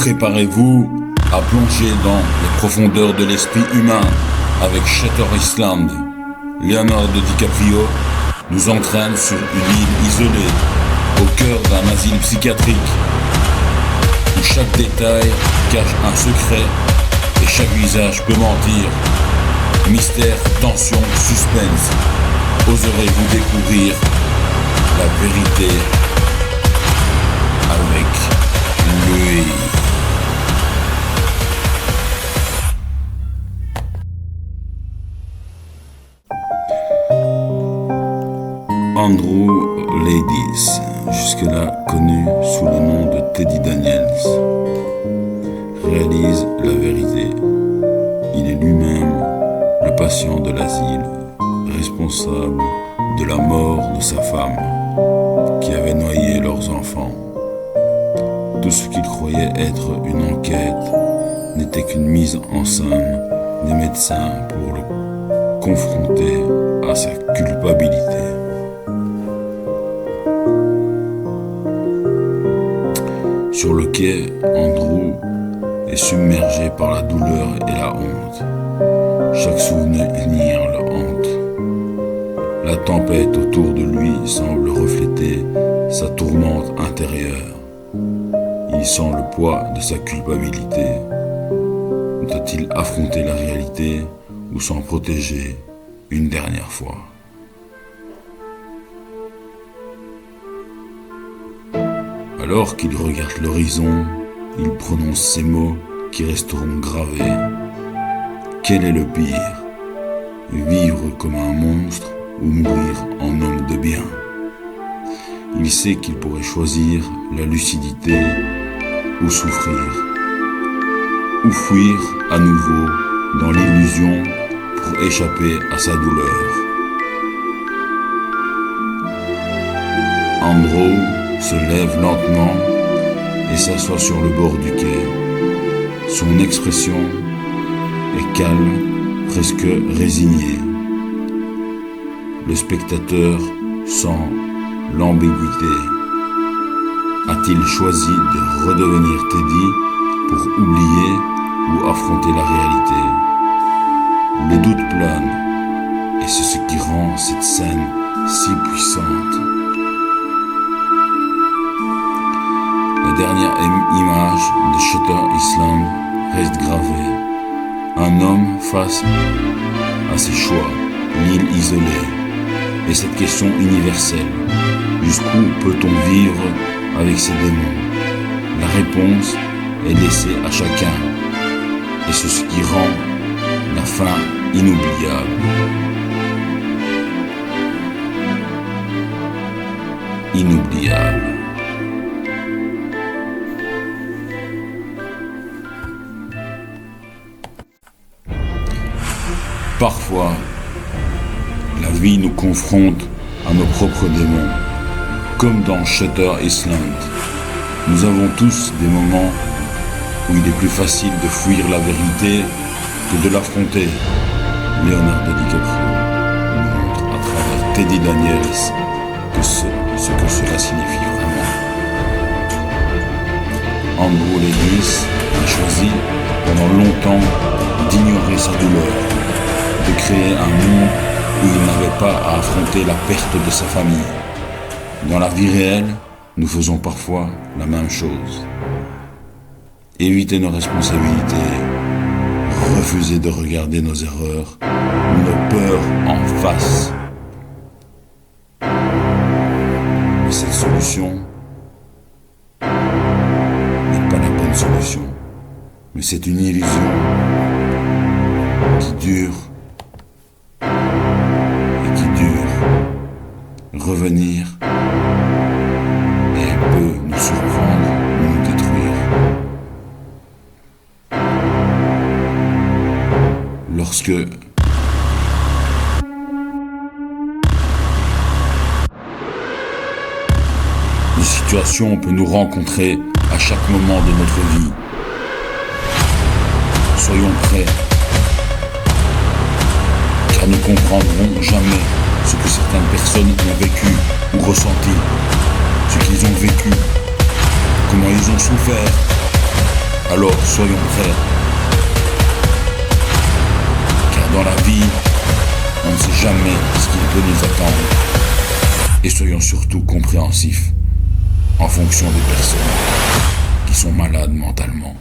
Préparez-vous à plonger dans les profondeurs de l'esprit humain avec Shutter Island. Leonardo DiCaprio nous entraîne sur une île isolée, au cœur d'un asile psychiatrique, où chaque détail cache un secret et chaque visage peut mentir. Mystère, tension, suspense. Oserez-vous découvrir la vérité avec lui? Andrew Ladies, jusque-là connu sous le nom de Teddy Daniels, réalise La Vérité. Il est lui-même le patient de l'asile, responsable de la mort de sa femme, qui avait noyé leurs enfants. Tout ce qu'il croyait être une enquête n'était qu'une mise en scène des médecins pour le confronter à sa culpabilité. Sur le quai, Andrew est submergé par la douleur et la honte. Chaque souvenir le hante. La tempête autour de lui semble refléter sa tourmente intérieure. Il sent le poids de sa culpabilité. Doit-il affronter la réalité ou s'en protéger une dernière fois? Alors qu'il regarde l'horizon, il prononce ces mots qui resteront gravés. Quel est le pire? Vivre comme un monstre ou mourir en homme de bien? Il sait qu'il pourrait choisir la lucidité ou souffrir, ou fuir à nouveau dans l'illusion pour échapper à sa douleur. Andrew se lève lentement et s'assoit sur le bord du quai. Son expression est calme, presque résignée. Le spectateur sent l'ambiguïté. A-t-il choisi de redevenir Teddy pour oublier ou affronter la réalité? Le doute plane, et c'est ce qui rend cette scène si puissante. La dernière image de Shutter Island reste gravée. Un homme face à ses choix, une île isolée. Et cette question universelle, jusqu'où peut-on vivre avec ses démons? La réponse est laissée à chacun. Et c'est ce qui rend la fin inoubliable. Inoubliable. Parfois, la vie nous confronte à nos propres démons, comme dans Shutter Island. Nous avons tous des moments où il est plus facile de fuir la vérité que de l'affronter. Leonardo DiCaprio nous montre à travers Teddy Daniels ce que cela signifie vraiment. Andrew Ladies a choisi pendant longtemps d'ignorer sa douleur, de créer un monde où il n'avait pas à affronter la perte de sa famille. Dans la vie réelle, nous faisons parfois la même chose. Éviter nos responsabilités, refuser de regarder nos erreurs, nos peurs en face. Mais cette solution n'est pas la bonne solution, mais c'est une illusion qui dure. Revenir et peut nous surprendre ou nous détruire. Lorsque les situations peuvent nous rencontrer à chaque moment de notre vie, soyons prêts, car nous comprendrons jamais ce que certaines personnes ont vécu ou ressenti, ce qu'ils ont vécu, comment ils ont souffert, Alors soyons prêts. Car dans la vie, on ne sait jamais ce qu'il peut nous attendre. Et soyons surtout compréhensifs en fonction des personnes qui sont malades mentalement.